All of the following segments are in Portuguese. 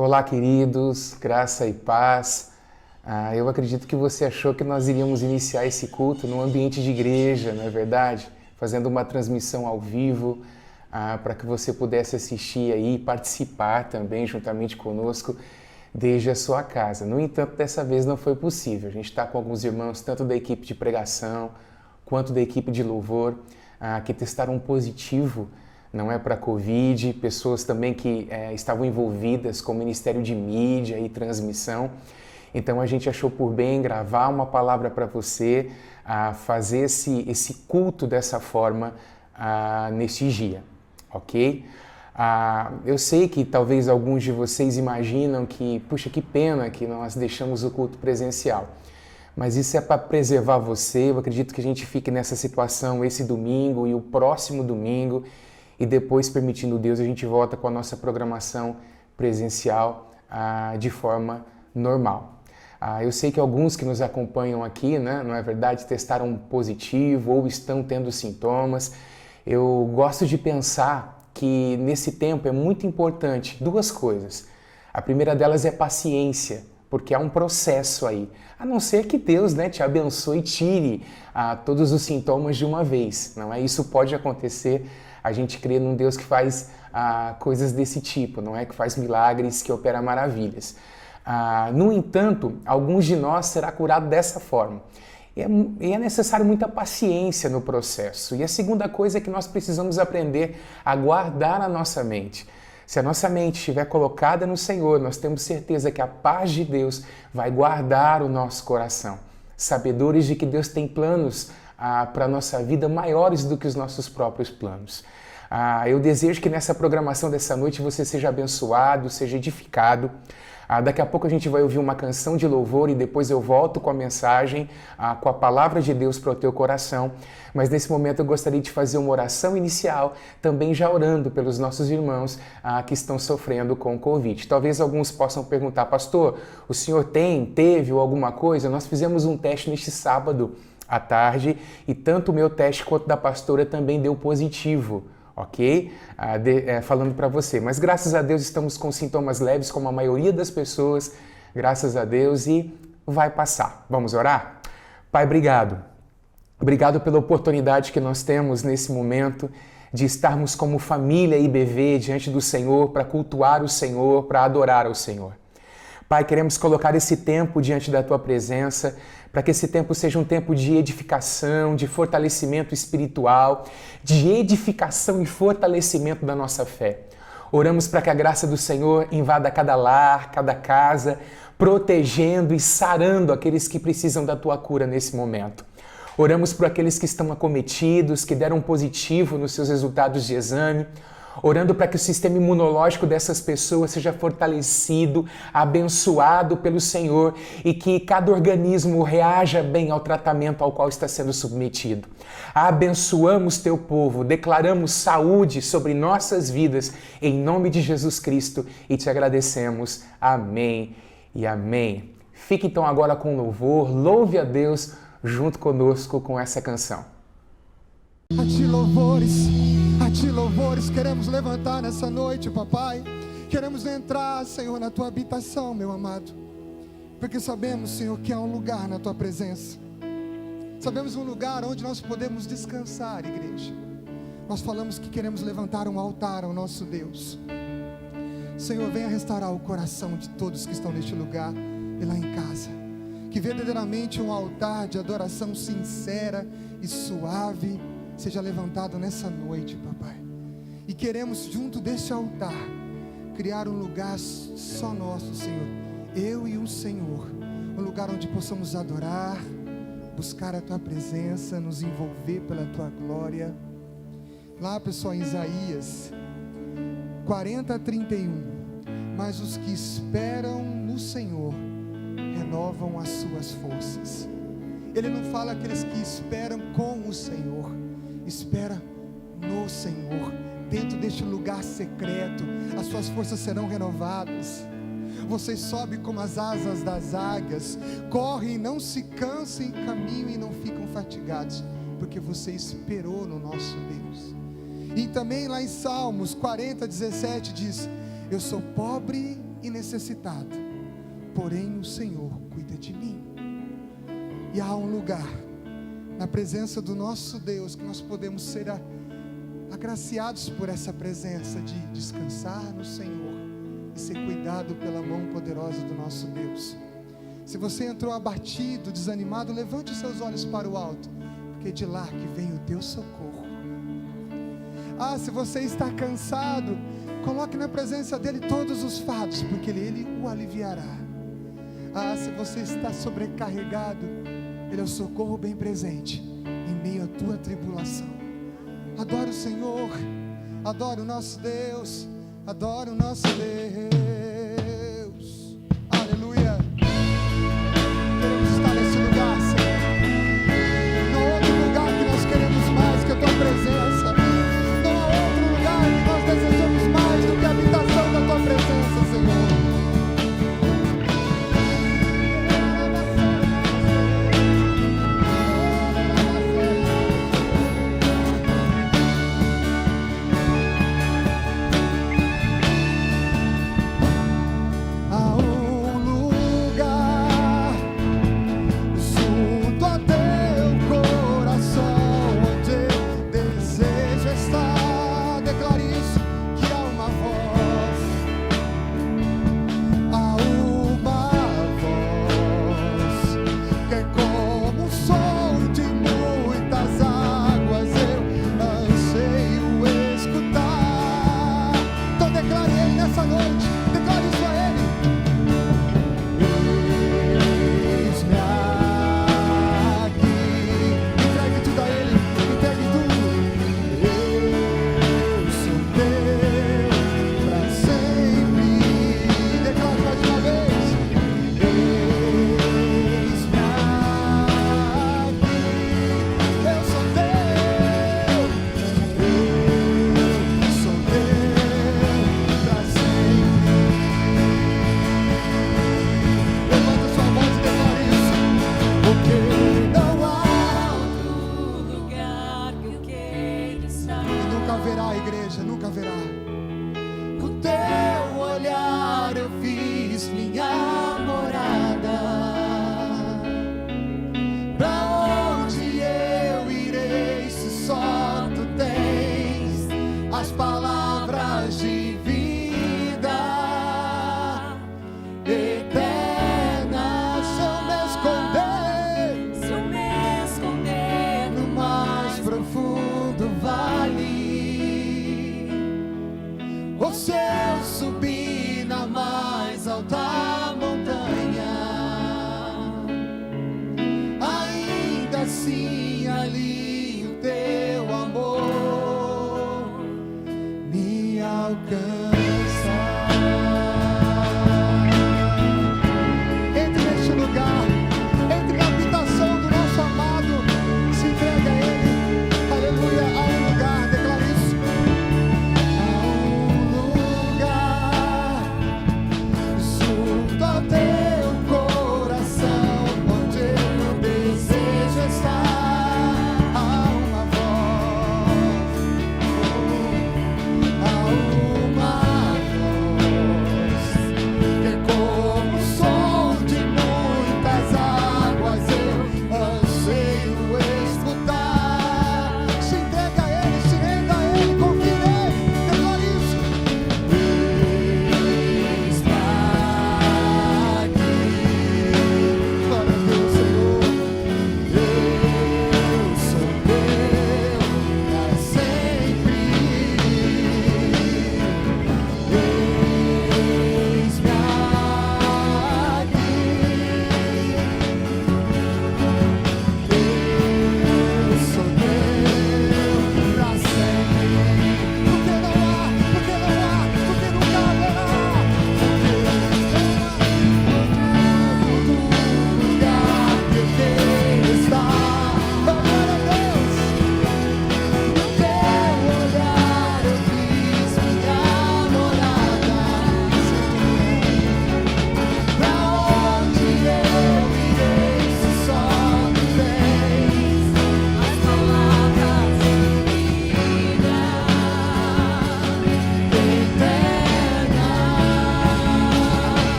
Olá, queridos, graça e paz. Eu acredito que você achou que nós iríamos iniciar esse culto num ambiente de igreja, não é verdade? Fazendo uma transmissão ao vivo, para que você pudesse assistir aí e participar também juntamente conosco desde a sua casa. No entanto, dessa vez não foi possível. A gente está com alguns irmãos, tanto da equipe de pregação quanto da equipe de louvor, que testaram positivo, não é, para a Covid, pessoas também que estavam envolvidas com o Ministério de Mídia e Transmissão. Então a gente achou por bem gravar uma palavra para você, fazer esse culto dessa forma neste dia, ok? Eu sei que talvez alguns de vocês imaginam que, puxa, que pena que nós deixamos o culto presencial. Mas isso é para preservar você. Eu acredito que a gente fique nessa situação esse domingo e o próximo domingo, e depois, permitindo Deus, a gente volta com a nossa programação presencial de forma normal. Eu sei que alguns que nos acompanham aqui, né, não é verdade, testaram positivo ou estão tendo sintomas. Eu gosto de pensar que nesse tempo é muito importante duas coisas. A primeira delas é paciência, porque há um processo aí. A não ser que Deus, né, te abençoe e tire todos os sintomas de uma vez. Não é? Isso pode acontecer. A gente crê num Deus que faz coisas desse tipo, não é? Que faz milagres, que opera maravilhas. No entanto, alguns de nós será curado dessa forma. E é necessário muita paciência no processo. E a segunda coisa é que nós precisamos aprender a guardar a nossa mente. Se a nossa mente estiver colocada no Senhor, nós temos certeza que a paz de Deus vai guardar o nosso coração. Sabedores de que Deus tem planos para a nossa vida maiores do que os nossos próprios planos. Eu desejo que nessa programação dessa noite você seja abençoado, seja edificado. Daqui a pouco a gente vai ouvir uma canção de louvor e depois eu volto com a mensagem, com a palavra de Deus para o teu coração. Mas nesse momento eu gostaria de fazer uma oração inicial, também já orando pelos nossos irmãos que estão sofrendo com o Covid. Talvez alguns possam perguntar, pastor, o senhor teve ou alguma coisa? Nós fizemos um teste neste sábado à tarde e tanto o meu teste quanto da pastora também deu positivo. Ok? Falando para você. Mas graças a Deus estamos com sintomas leves, como a maioria das pessoas, graças a Deus, e vai passar. Vamos orar? Pai, obrigado. Obrigado pela oportunidade que nós temos nesse momento de estarmos como família IBV diante do Senhor, para cultuar o Senhor, para adorar ao Senhor. Pai, queremos colocar esse tempo diante da Tua presença, para que esse tempo seja um tempo de edificação, de fortalecimento espiritual, de edificação e fortalecimento da nossa fé. Oramos para que a graça do Senhor invada cada lar, cada casa, protegendo e sarando aqueles que precisam da Tua cura nesse momento. Oramos por aqueles que estão acometidos, que deram positivo nos seus resultados de exame, orando para que o sistema imunológico dessas pessoas seja fortalecido, abençoado pelo Senhor e que cada organismo reaja bem ao tratamento ao qual está sendo submetido. Abençoamos teu povo, declaramos saúde sobre nossas vidas em nome de Jesus Cristo e te agradecemos. Amém e amém. Fique então agora com louvor, louve a Deus junto conosco com essa canção. A ti louvores queremos levantar nessa noite, papai. Queremos entrar, Senhor, na tua habitação, meu amado, porque sabemos, Senhor, que há um lugar na tua presença. Sabemos um lugar onde nós podemos descansar, igreja. Nós falamos que queremos levantar um altar ao nosso Deus. Senhor, venha restaurar o coração de todos que estão neste lugar e lá em casa. Que verdadeiramente um altar de adoração sincera e suave seja levantado nessa noite, papai. E queremos, junto deste altar, criar um lugar só nosso, Senhor. Eu e o Senhor. Um lugar onde possamos adorar, buscar a tua presença, nos envolver pela tua glória. Lá, pessoal, em Isaías 40:31. Mas os que esperam no Senhor renovam as suas forças. Ele não fala aqueles que esperam com o Senhor. Espera no Senhor, dentro deste lugar secreto, as suas forças serão renovadas. Você sobe como as asas das águias, corre e não se cansa, e caminham e não ficam fatigados, porque você esperou no nosso Deus. E também lá em Salmos 40:17 diz: eu sou pobre e necessitado, porém o Senhor cuida de mim. E há um lugar na presença do nosso Deus que nós podemos ser agraciados por essa presença, de descansar no Senhor e ser cuidado pela mão poderosa do nosso Deus. Se você entrou abatido, desanimado, levante os seus olhos para o alto, porque é de lá que vem o teu socorro. Se você está cansado, coloque na presença dele todos os fardos, porque ele o aliviará. Se você está sobrecarregado, ele é o socorro bem presente em meio à tua tribulação. Adore o Senhor, adore o nosso Deus, adore o nosso Deus. Aleluia. Queremos estar nesse lugar, Senhor. Não há outro lugar que nós queremos mais que a tua presença. Não há outro lugar que nós desejamos mais do que a habitação da tua presença, Senhor. Uma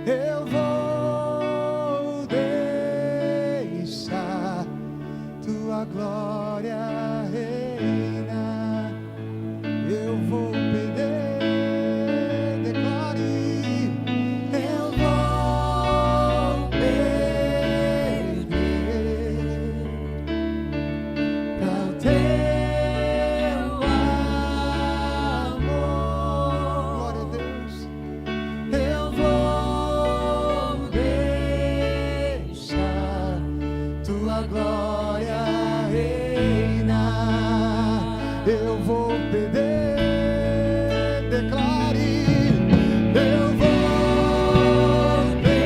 eu vou deixar tua glória reinar. Eu vou perder, declare, eu vou perder para o teu amor. Glória a Deus. Eu vou deixar tua glória reinar. Eu vou perder, declare, eu vou perder para o teu amor.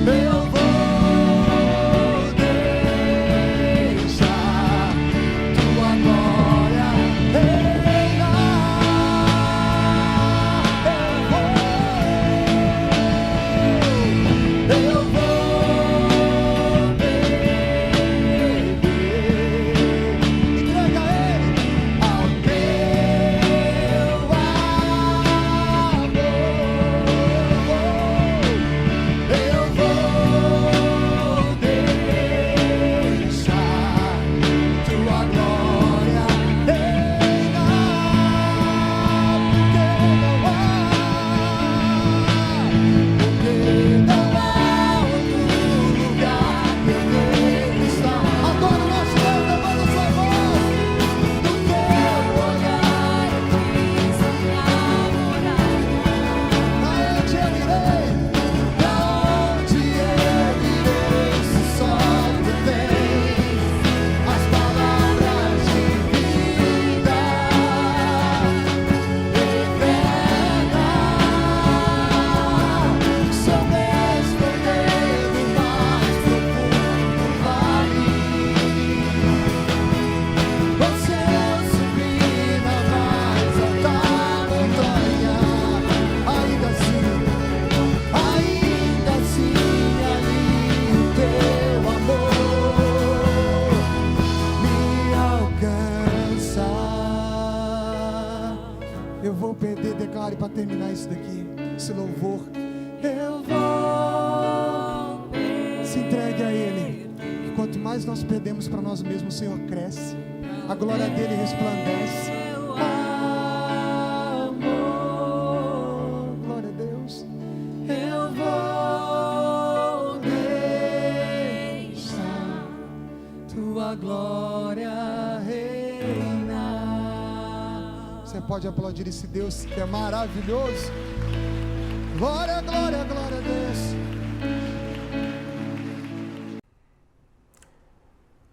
Eu vou deixar tua glória Eu vou perder, declare para terminar isso daqui, esse louvor. Eu vou perder. Se entregue a Ele. Que quanto mais nós perdemos para nós mesmos, o Senhor cresce. A glória dele resplandece. Amor, glória a Deus. Eu vou deixar tua glória reinar. Você pode aplaudir esse Deus que é maravilhoso. Glória, glória, glória a Deus.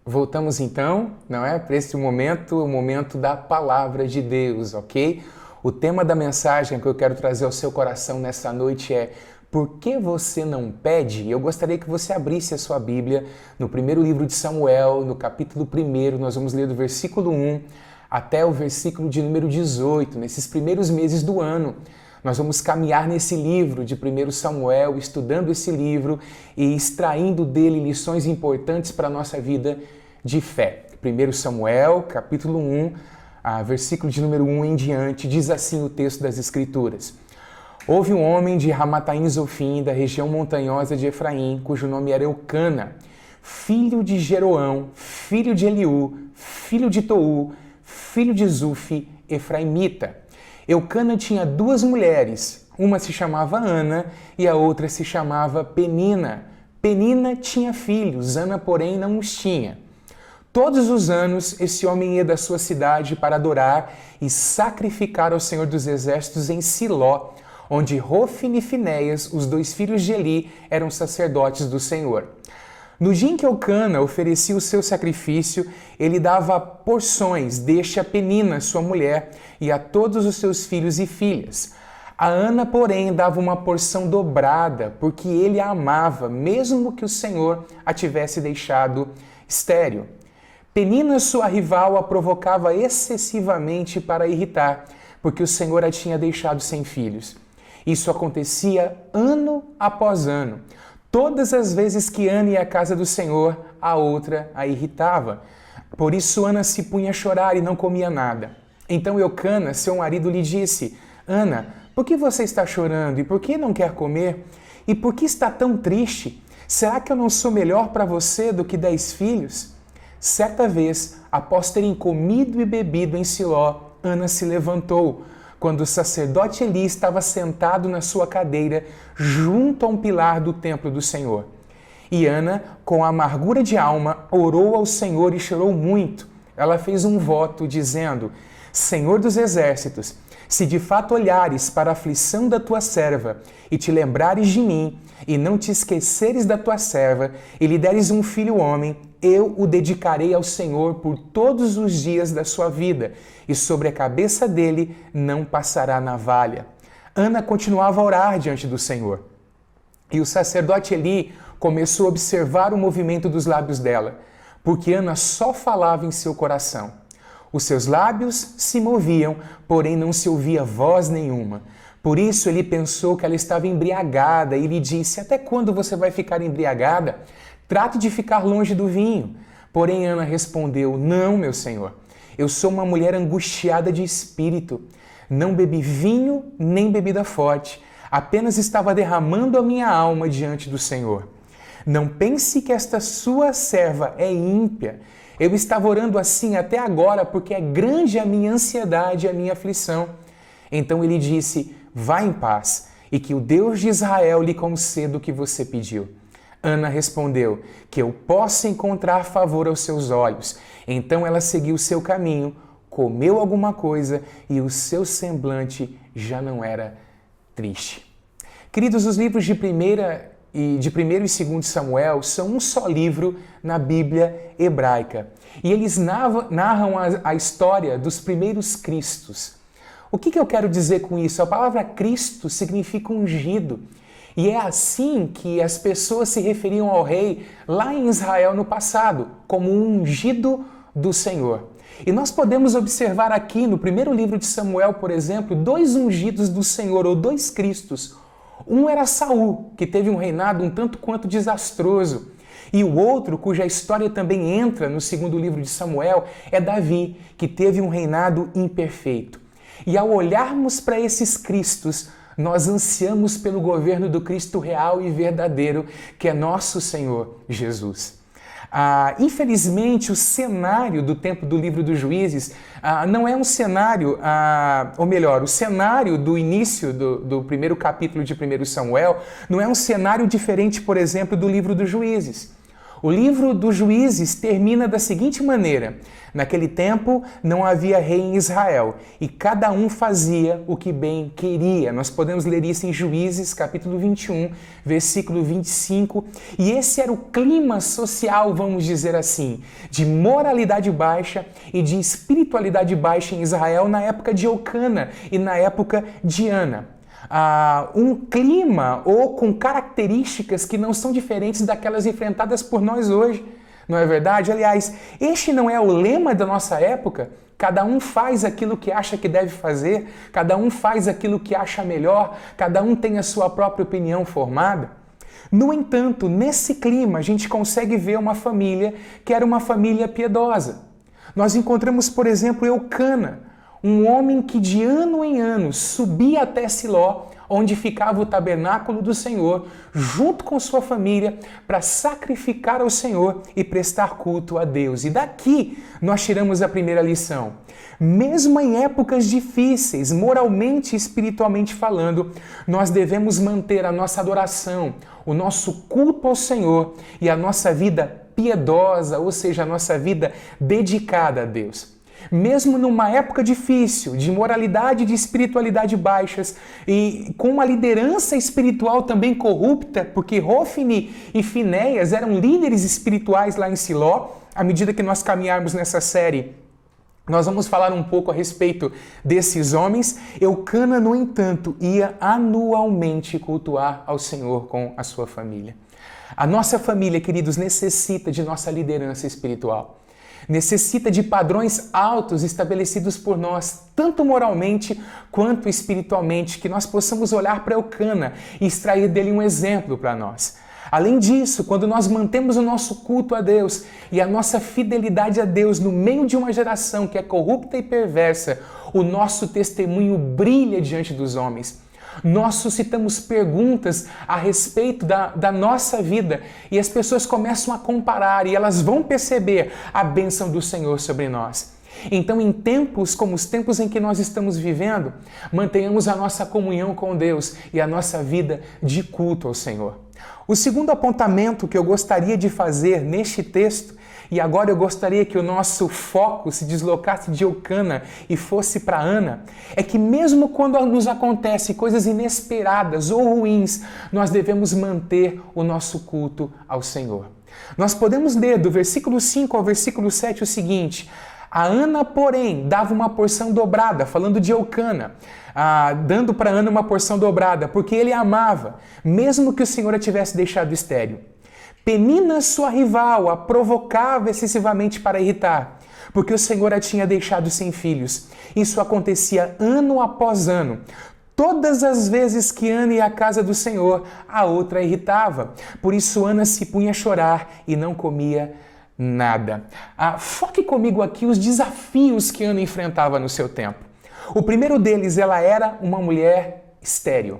Voltamos então, não é? Para esse momento, o momento da palavra de Deus, ok? O tema da mensagem que eu quero trazer ao seu coração nessa noite é: por que você não pede? Eu gostaria que você abrisse a sua Bíblia no primeiro livro de Samuel, no capítulo 1, nós vamos ler do versículo 1 até o versículo de número 18, nesses primeiros meses do ano. Nós vamos caminhar nesse livro de 1 Samuel, estudando esse livro e extraindo dele lições importantes para a nossa vida de fé. 1 Samuel, capítulo 1, versículo de número 1 em diante, diz assim o texto das Escrituras. Houve um homem de Ramataim Zofim, da região montanhosa de Efraim, cujo nome era Eucana, filho de Jeroão, filho de Eliú, filho de Tou, filho de Zufi, efraimita. Eucana tinha duas mulheres, uma se chamava Ana e a outra se chamava Penina. Penina tinha filhos, Ana, porém, não os tinha. Todos os anos, esse homem ia da sua cidade para adorar e sacrificar ao Senhor dos Exércitos em Siló, onde Hofni e Finéias, os dois filhos de Eli, eram sacerdotes do Senhor. No dia em que Eucana oferecia o seu sacrifício, ele dava porções deste a Penina, sua mulher, e a todos os seus filhos e filhas. A Ana, porém, dava uma porção dobrada, porque ele a amava, mesmo que o Senhor a tivesse deixado estéril. Penina, sua rival, a provocava excessivamente para irritar, porque o Senhor a tinha deixado sem filhos. Isso acontecia ano após ano. Todas as vezes que Ana ia à casa do Senhor, a outra a irritava. Por isso Ana se punha a chorar e não comia nada. Então Eucana, seu marido, lhe disse: Ana, por que você está chorando e por que não quer comer? E por que está tão triste? Será que eu não sou melhor para você do que 10 filhos? Certa vez, após terem comido e bebido em Siló, Ana se levantou, quando o sacerdote Eli estava sentado na sua cadeira junto a um pilar do templo do Senhor. E Ana, com amargura de alma, orou ao Senhor e chorou muito. Ela fez um voto dizendo: Senhor dos exércitos, se de fato olhares para a aflição da tua serva e te lembrares de mim, e não te esqueceres da tua serva, e lhe deres um filho homem, eu o dedicarei ao Senhor por todos os dias da sua vida, e sobre a cabeça dele não passará navalha. Ana continuava a orar diante do Senhor. E o sacerdote Eli começou a observar o movimento dos lábios dela, porque Ana só falava em seu coração. Os seus lábios se moviam, porém não se ouvia voz nenhuma. Por isso ele pensou que ela estava embriagada e lhe disse: Até quando você vai ficar embriagada? Trate de ficar longe do vinho. Porém Ana respondeu: Não, meu senhor. Eu sou uma mulher angustiada de espírito. Não bebi vinho nem bebida forte. Apenas estava derramando a minha alma diante do Senhor. Não pense que esta sua serva é ímpia. Eu estava orando assim até agora porque é grande a minha ansiedade e a minha aflição. Então ele disse: Vá em paz e que o Deus de Israel lhe conceda o que você pediu. Ana respondeu: Que eu possa encontrar favor aos seus olhos. Então ela seguiu seu caminho, comeu alguma coisa e o seu semblante já não era triste. Queridos, os livros de 1º e 2º Samuel são um só livro na Bíblia hebraica. E eles narram a história dos primeiros cristos. O que eu quero dizer com isso? A palavra Cristo significa ungido. E é assim que as pessoas se referiam ao rei lá em Israel no passado, como um ungido do Senhor. E nós podemos observar aqui no primeiro livro de Samuel, por exemplo, 2 ungidos do Senhor, ou 2 Cristos. Um era Saul, que teve um reinado um tanto quanto desastroso. E o outro, cuja história também entra no segundo livro de Samuel, é Davi, que teve um reinado imperfeito. E ao olharmos para esses Cristos, nós ansiamos pelo governo do Cristo real e verdadeiro, que é nosso Senhor Jesus. Infelizmente, o cenário do tempo do livro dos Juízes não é um cenário, ou melhor, o cenário do início do primeiro capítulo de 1 Samuel não é um cenário diferente, por exemplo, do livro dos Juízes. O livro dos Juízes termina da seguinte maneira: naquele tempo não havia rei em Israel e cada um fazia o que bem queria. Nós podemos ler isso em Juízes, capítulo 21, versículo 25. E esse era o clima social, vamos dizer assim, de moralidade baixa e de espiritualidade baixa em Israel na época de Eucana e na época de Ana. Um clima ou com características que não são diferentes daquelas enfrentadas por nós hoje, não é verdade? Aliás, este não é o lema da nossa época? Cada um faz aquilo que acha que deve fazer, cada um faz aquilo que acha melhor, cada um tem a sua própria opinião formada. No entanto, nesse clima, a gente consegue ver uma família que era uma família piedosa. Nós encontramos, por exemplo, Eucana, um homem que de ano em ano subia até Siló, onde ficava o tabernáculo do Senhor, junto com sua família, para sacrificar ao Senhor e prestar culto a Deus. E daqui nós tiramos a primeira lição. Mesmo em épocas difíceis, moralmente e espiritualmente falando, nós devemos manter a nossa adoração, o nosso culto ao Senhor e a nossa vida piedosa, ou seja, a nossa vida dedicada a Deus. Mesmo numa época difícil, de moralidade e de espiritualidade baixas, e com uma liderança espiritual também corrupta, porque Hofni e Finéias eram líderes espirituais lá em Siló. À medida que nós caminharmos nessa série, nós vamos falar um pouco a respeito desses homens. Eucana, no entanto, ia anualmente cultuar ao Senhor com a sua família. A nossa família, queridos, necessita de nossa liderança espiritual. Necessita de padrões altos estabelecidos por nós, tanto moralmente quanto espiritualmente, que nós possamos olhar para Eucana e extrair dele um exemplo para nós. Além disso, quando nós mantemos o nosso culto a Deus e a nossa fidelidade a Deus no meio de uma geração que é corrupta e perversa, o nosso testemunho brilha diante dos homens. Nós suscitamos perguntas a respeito da nossa vida e as pessoas começam a comparar e elas vão perceber a bênção do Senhor sobre nós. Então, em tempos como os tempos em que nós estamos vivendo, mantenhamos a nossa comunhão com Deus e a nossa vida de culto ao Senhor. O segundo apontamento que eu gostaria de fazer neste texto, e agora eu gostaria que o nosso foco se deslocasse de Eucana e fosse para Ana, é que mesmo quando nos acontecem coisas inesperadas ou ruins, nós devemos manter o nosso culto ao Senhor. Nós podemos ler do versículo 5 ao versículo 7 o seguinte: a Ana, porém, dava uma porção dobrada, falando de Eucana, dando para Ana uma porção dobrada, porque ele a amava, mesmo que o Senhor a tivesse deixado estéril. Penina, sua rival, a provocava excessivamente para irritar, porque o Senhor a tinha deixado sem filhos. Isso acontecia ano após ano. Todas as vezes que Ana ia à casa do Senhor, a outra a irritava. Por isso Ana se punha a chorar e não comia nada. Foque comigo aqui os desafios que Ana enfrentava no seu tempo. O primeiro deles, ela era uma mulher estéril.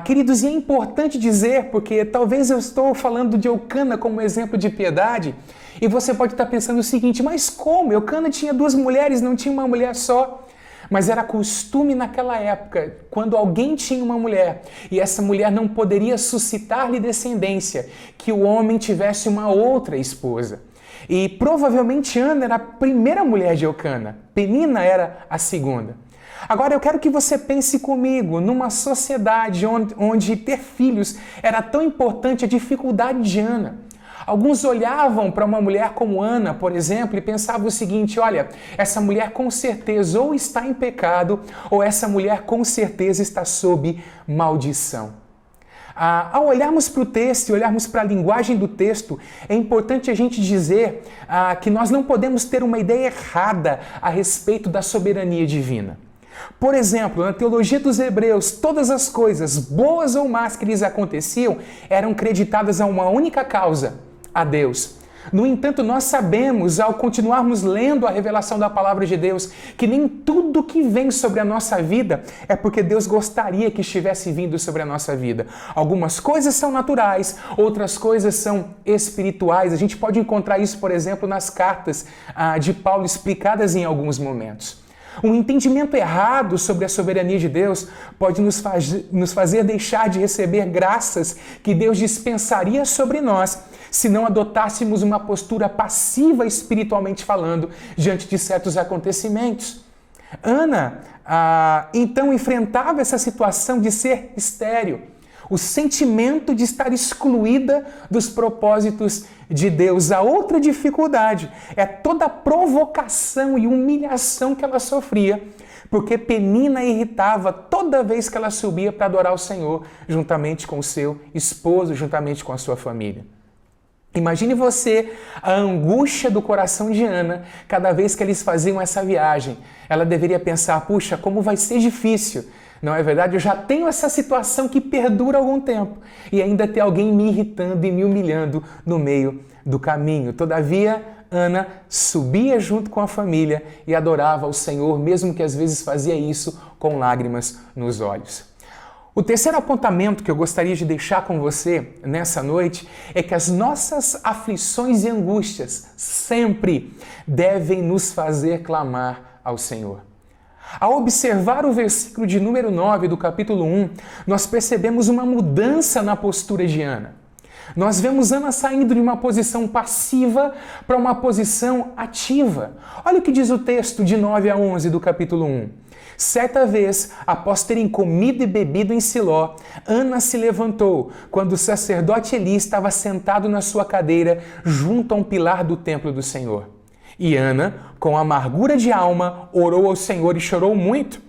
Queridos, e é importante dizer, porque talvez eu estou falando de Eucana como exemplo de piedade, e você pode estar pensando o seguinte: mas como? Eucana tinha 2 mulheres, não tinha uma mulher só. Mas era costume naquela época, quando alguém tinha uma mulher e essa mulher não poderia suscitar-lhe descendência, que o homem tivesse uma outra esposa. E provavelmente Ana era a primeira mulher de Eucana, Penina era a segunda. Agora eu quero que você pense comigo, numa sociedade onde ter filhos era tão importante, a dificuldade de Ana. Alguns olhavam para uma mulher como Ana, por exemplo, e pensavam o seguinte: olha, essa mulher com certeza ou está em pecado, ou essa mulher com certeza está sob maldição. Ao olharmos para o texto e olharmos para a linguagem do texto, é importante a gente dizer que nós não podemos ter uma ideia errada a respeito da soberania divina. Por exemplo, na teologia dos Hebreus, todas as coisas, boas ou más que lhes aconteciam, eram creditadas a uma única causa: a Deus. No entanto, nós sabemos, ao continuarmos lendo a revelação da palavra de Deus, que nem tudo que vem sobre a nossa vida é porque Deus gostaria que estivesse vindo sobre a nossa vida. Algumas coisas são naturais, outras coisas são espirituais. A gente pode encontrar isso, por exemplo, nas cartas de Paulo explicadas em alguns momentos. Um entendimento errado sobre a soberania de Deus pode nos fazer deixar de receber graças que Deus dispensaria sobre nós se não adotássemos uma postura passiva espiritualmente falando diante de certos acontecimentos. Ana, então, enfrentava essa situação de ser estéril, o sentimento de estar excluída dos propósitos de Deus. A outra dificuldade é toda a provocação e humilhação que ela sofria, porque Penina irritava toda vez que ela subia para adorar o Senhor, juntamente com o seu esposo, juntamente com a sua família. Imagine você a angústia do coração de Ana cada vez que eles faziam essa viagem. Ela deveria pensar: puxa, como vai ser difícil. Não é verdade? Eu já tenho essa situação que perdura algum tempo e ainda tem alguém me irritando e me humilhando no meio do caminho. Todavia, Ana subia junto com a família e adorava ao Senhor, mesmo que às vezes fazia isso com lágrimas nos olhos. O terceiro apontamento que eu gostaria de deixar com você nessa noite é que as nossas aflições e angústias sempre devem nos fazer clamar ao Senhor. Ao observar o versículo de número 9 do capítulo 1, nós percebemos uma mudança na postura de Ana. Nós vemos Ana saindo de uma posição passiva para uma posição ativa. Olha o que diz o texto de 9 a 11 do capítulo 1. Certa vez, após terem comido e bebido em Siló, Ana se levantou quando o sacerdote Eli estava sentado na sua cadeira junto a um pilar do templo do Senhor. E Ana, com amargura de alma, orou ao Senhor e chorou muito.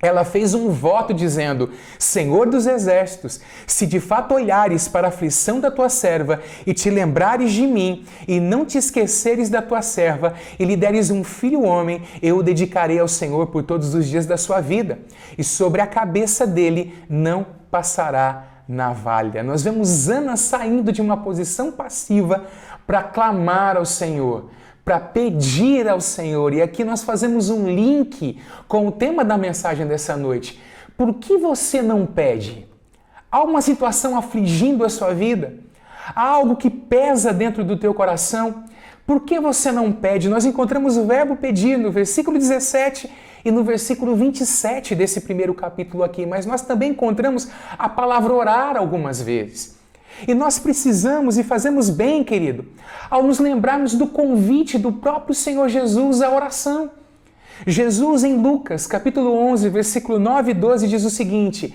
Ela fez um voto dizendo: Senhor dos exércitos, se de fato olhares para a aflição da tua serva e te lembrares de mim e não te esqueceres da tua serva e lhe deres um filho homem, eu o dedicarei ao Senhor por todos os dias da sua vida e sobre a cabeça dele não passará navalha. Nós vemos Ana saindo de uma posição passiva para clamar ao Senhor, para pedir ao Senhor. E aqui nós fazemos um link com o tema da mensagem dessa noite. Por que você não pede? Há uma situação afligindo a sua vida? Há algo que pesa dentro do teu coração? Por que você não pede? Nós encontramos o verbo pedir no versículo 17 e no versículo 27 desse primeiro capítulo aqui, mas nós também encontramos a palavra orar algumas vezes. E nós precisamos e fazemos bem, querido, ao nos lembrarmos do convite do próprio Senhor Jesus à oração. Jesus, em Lucas, capítulo 11, versículo 9 e 12, diz o seguinte: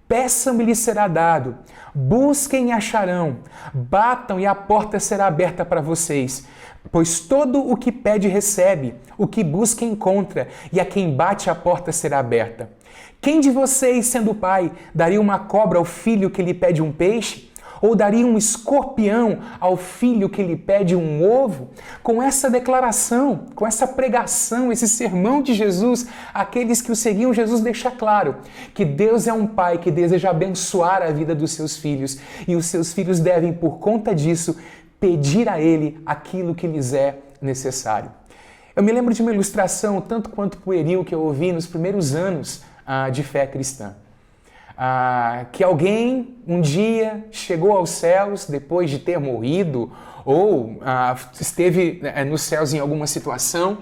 peçam e lhes será dado, busquem e acharão, batam e a porta será aberta para vocês. Pois todo o que pede recebe, o que busca encontra, e a quem bate a porta será aberta. Quem de vocês, sendo pai, daria uma cobra ao filho que lhe pede um peixe? Ou daria um escorpião ao filho que lhe pede um ovo? Com essa declaração, com essa pregação, esse sermão de Jesus, aqueles que o seguiam, Jesus deixa claro que Deus é um pai que deseja abençoar a vida dos seus filhos, e os seus filhos devem, por conta disso, pedir a Ele aquilo que lhes é necessário. Eu me lembro de uma ilustração, tanto quanto pueril, que eu ouvi nos primeiros anos de fé cristã. Que alguém um dia chegou aos céus depois de ter morrido ou esteve nos céus em alguma situação,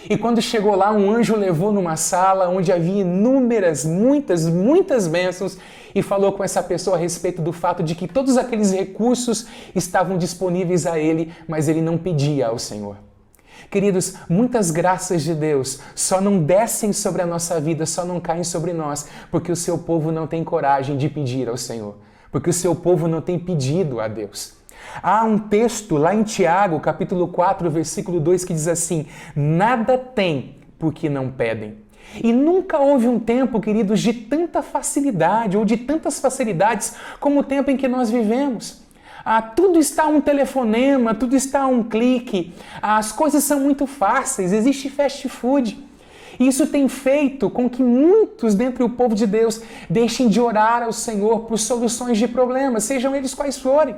e quando chegou lá, um anjo levou numa sala onde havia inúmeras, muitas bênçãos, e falou com essa pessoa a respeito do fato de que todos aqueles recursos estavam disponíveis a ele, mas ele não pedia ao Senhor. Queridos, muitas graças de Deus só não descem sobre a nossa vida, só não caem sobre nós, porque o seu povo não tem coragem de pedir ao Senhor, porque o seu povo não tem pedido a Deus. Há um texto lá em Tiago, capítulo 4, versículo 2, que diz assim: nada tem porque não pedem. E nunca houve um tempo, queridos, de tanta facilidade ou de tantas facilidades como o tempo em que nós vivemos. Tudo está a um telefonema, tudo está a um clique, as coisas são muito fáceis, existe fast food. Isso tem feito com que muitos dentre o povo de Deus deixem de orar ao Senhor por soluções de problemas, sejam eles quais forem.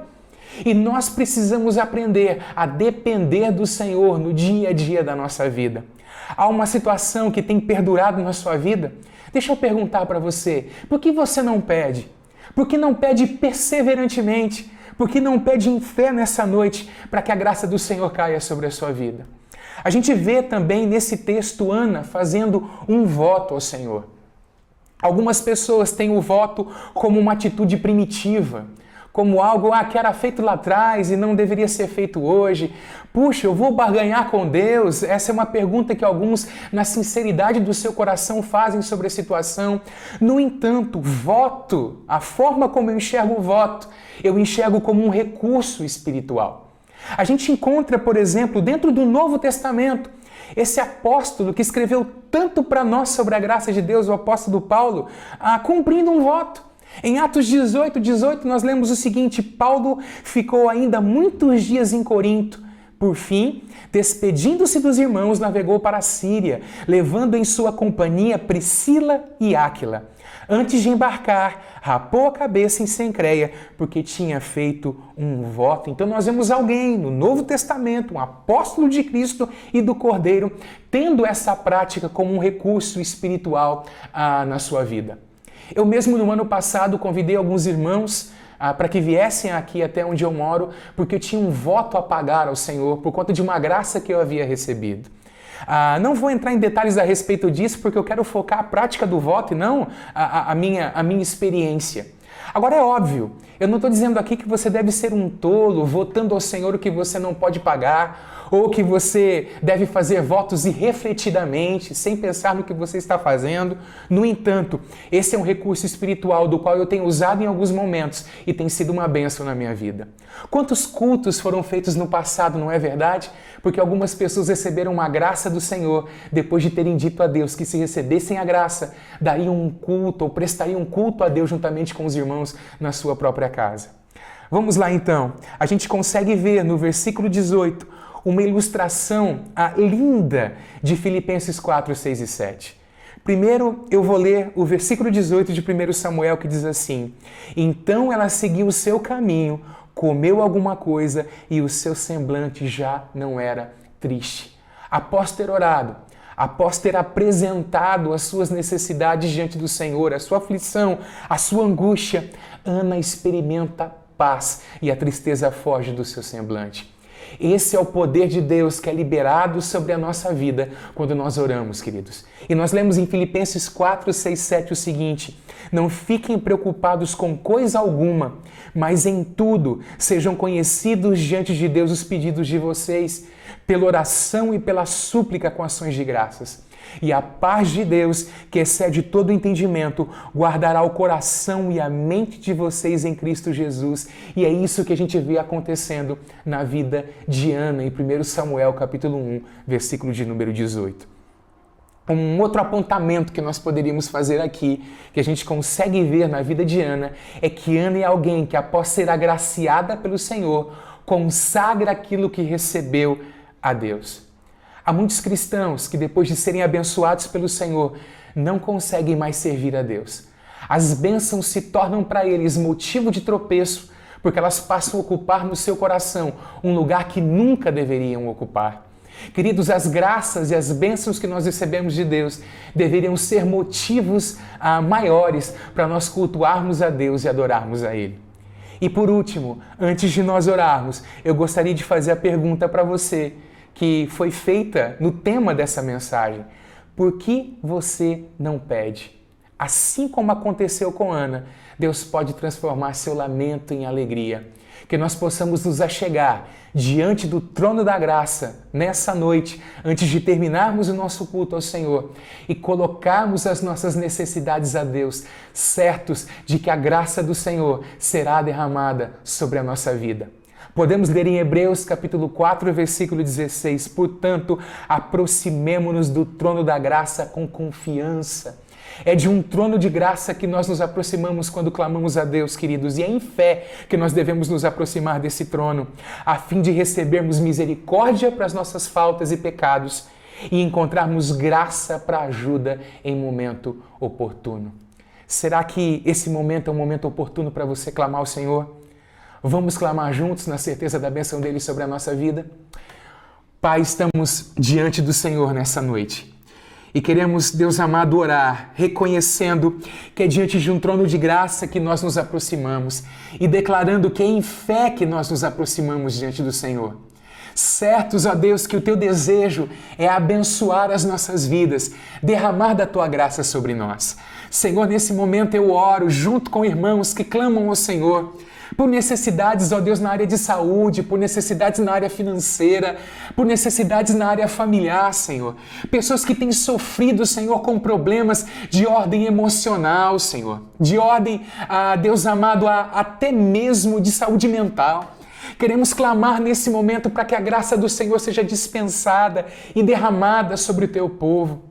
E nós precisamos aprender a depender do Senhor no dia a dia da nossa vida. Há uma situação que tem perdurado na sua vida? Deixa eu perguntar para você, por que você não pede? Por que não pede perseverantemente? Por que não pede em fé nessa noite para que a graça do Senhor caia sobre a sua vida? A gente vê também nesse texto Ana fazendo um voto ao Senhor. Algumas pessoas têm o voto como uma atitude primitiva, como algo que era feito lá atrás e não deveria ser feito hoje. Puxa, eu vou barganhar com Deus? Essa é uma pergunta que alguns, na sinceridade do seu coração, fazem sobre a situação. No entanto, voto, a forma como eu enxergo o voto, eu enxergo como um recurso espiritual. A gente encontra, por exemplo, dentro do Novo Testamento, esse apóstolo que escreveu tanto para nós sobre a graça de Deus, o apóstolo Paulo, cumprindo um voto. Em Atos 18, nós lemos o seguinte: Paulo ficou ainda muitos dias em Corinto. Por fim, despedindo-se dos irmãos, navegou para a Síria, levando em sua companhia Priscila e Áquila. Antes de embarcar, rapou a cabeça em Cencreia, porque tinha feito um voto. Então nós vemos alguém no Novo Testamento, um apóstolo de Cristo e do Cordeiro, tendo essa prática como um recurso espiritual na sua vida. Eu mesmo, no ano passado, convidei alguns irmãos para que viessem aqui até onde eu moro, porque eu tinha um voto a pagar ao Senhor por conta de uma graça que eu havia recebido. Não vou entrar em detalhes a respeito disso, porque eu quero focar a prática do voto e não a minha experiência. Agora é óbvio, eu não estou dizendo aqui que você deve ser um tolo, votando ao Senhor o que você não pode pagar, ou que você deve fazer votos irrefletidamente, sem pensar no que você está fazendo. No entanto, esse é um recurso espiritual do qual eu tenho usado em alguns momentos e tem sido uma bênção na minha vida. Quantos cultos foram feitos no passado, não é verdade? Porque algumas pessoas receberam uma graça do Senhor depois de terem dito a Deus que se recebessem a graça, dariam um culto ou prestariam um culto a Deus juntamente com os irmãos na sua própria casa. Vamos lá então. A gente consegue ver no versículo 18 uma ilustração linda de Filipenses 4, 6 e 7. Primeiro, eu vou ler o versículo 18 de 1 Samuel, que diz assim: Então ela seguiu o seu caminho, comeu alguma coisa e o seu semblante já não era triste. Após ter orado, após ter apresentado as suas necessidades diante do Senhor, a sua aflição, a sua angústia, Ana experimenta paz e a tristeza foge do seu semblante. Esse é o poder de Deus que é liberado sobre a nossa vida quando nós oramos, queridos. E nós lemos em Filipenses 4, 6, 7 o seguinte: Não fiquem preocupados com coisa alguma, mas em tudo sejam conhecidos diante de Deus os pedidos de vocês, pela oração e pela súplica com ações de graças. E a paz de Deus, que excede todo o entendimento, guardará o coração e a mente de vocês em Cristo Jesus. E é isso que a gente vê acontecendo na vida de Ana, em 1 Samuel, capítulo 1, versículo de número 18. Um outro apontamento que nós poderíamos fazer aqui, que a gente consegue ver na vida de Ana, é que Ana é alguém que, após ser agraciada pelo Senhor, consagra aquilo que recebeu a Deus. Há muitos cristãos que, depois de serem abençoados pelo Senhor, não conseguem mais servir a Deus. As bênçãos se tornam para eles motivo de tropeço, porque elas passam a ocupar no seu coração um lugar que nunca deveriam ocupar. Queridos, as graças e as bênçãos que nós recebemos de Deus deveriam ser motivos maiores para nós cultuarmos a Deus e adorarmos a Ele. E por último, antes de nós orarmos, eu gostaria de fazer a pergunta para você, que foi feita no tema dessa mensagem: por que você não pede? Assim como aconteceu com Ana, Deus pode transformar seu lamento em alegria. Que nós possamos nos achegar diante do trono da graça nessa noite, antes de terminarmos o nosso culto ao Senhor, e colocarmos as nossas necessidades a Deus, certos de que a graça do Senhor será derramada sobre a nossa vida. Podemos ler em Hebreus capítulo 4, versículo 16: Portanto, aproximemo-nos do trono da graça com confiança. É de um trono de graça que nós nos aproximamos quando clamamos a Deus, queridos, e é em fé que nós devemos nos aproximar desse trono, a fim de recebermos misericórdia para as nossas faltas e pecados e encontrarmos graça para ajuda em momento oportuno. Será que esse momento é um momento oportuno para você clamar ao Senhor? Vamos clamar juntos na certeza da bênção dele sobre a nossa vida? Pai, estamos diante do Senhor nessa noite e queremos, Deus amado, orar, reconhecendo que é diante de um trono de graça que nós nos aproximamos e declarando que é em fé que nós nos aproximamos diante do Senhor. Certos, ó Deus, que o Teu desejo é abençoar as nossas vidas, derramar da Tua graça sobre nós. Senhor, nesse momento eu oro junto com irmãos que clamam ao Senhor, por necessidades, ó Deus, na área de saúde, por necessidades na área financeira, por necessidades na área familiar, Senhor. Pessoas que têm sofrido, Senhor, com problemas de ordem emocional, Senhor. De ordem, Deus amado, até mesmo de saúde mental. Queremos clamar nesse momento para que a graça do Senhor seja dispensada e derramada sobre o Teu povo.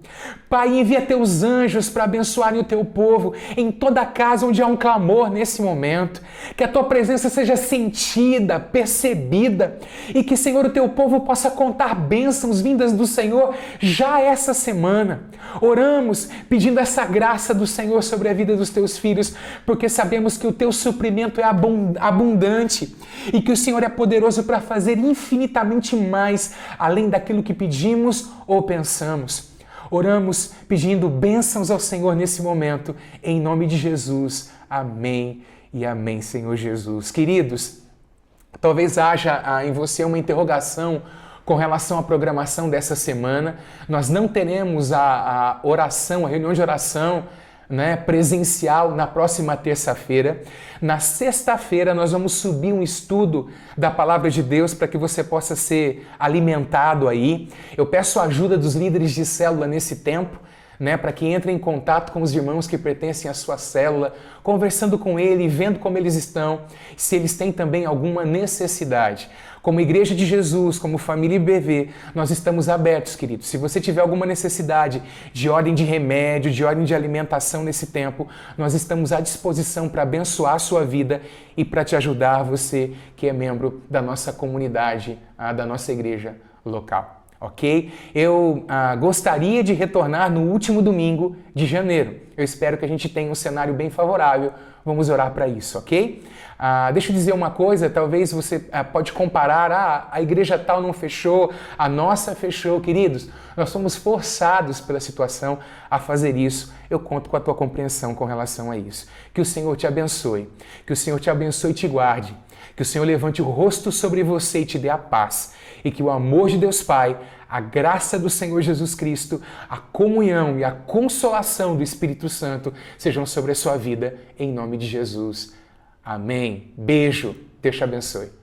Pai, envia Teus anjos para abençoarem o Teu povo em toda casa onde há um clamor nesse momento. Que a Tua presença seja sentida, percebida e que, Senhor, o Teu povo possa contar bênçãos vindas do Senhor já essa semana. Oramos pedindo essa graça do Senhor sobre a vida dos Teus filhos, porque sabemos que o Teu suprimento é abundante e que o Senhor é poderoso para fazer infinitamente mais além daquilo que pedimos ou pensamos. Oramos pedindo bênçãos ao Senhor nesse momento, em nome de Jesus. Amém e amém, Senhor Jesus. Queridos, talvez haja em você uma interrogação com relação à programação dessa semana. Nós não teremos a oração, a reunião de oração, presencial na próxima terça-feira. Na sexta-feira nós vamos subir um estudo da Palavra de Deus para que você possa ser alimentado aí. Eu peço a ajuda dos líderes de célula nesse tempo, para que entrem em contato com os irmãos que pertencem à sua célula, conversando com eles, vendo como eles estão, se eles têm também alguma necessidade. Como Igreja de Jesus, como família IBV, nós estamos abertos, queridos. Se você tiver alguma necessidade de ordem de remédio, de ordem de alimentação nesse tempo, nós estamos à disposição para abençoar a sua vida e para te ajudar, você que é membro da nossa comunidade, da nossa igreja local. ok? Eu gostaria de retornar no último domingo de janeiro. Eu espero que a gente tenha um cenário bem favorável. Vamos orar para isso, ok? Deixa eu dizer uma coisa, talvez você pode comparar, a igreja tal não fechou, a nossa fechou. Queridos, nós somos forçados pela situação a fazer isso. Eu conto com a tua compreensão com relação a isso. Que o Senhor te abençoe, que o Senhor te abençoe e te guarde, que o Senhor levante o rosto sobre você e te dê a paz, e que o amor de Deus Pai, a graça do Senhor Jesus Cristo, a comunhão e a consolação do Espírito Santo sejam sobre a sua vida, em nome de Jesus. Amém. Beijo. Deus te abençoe.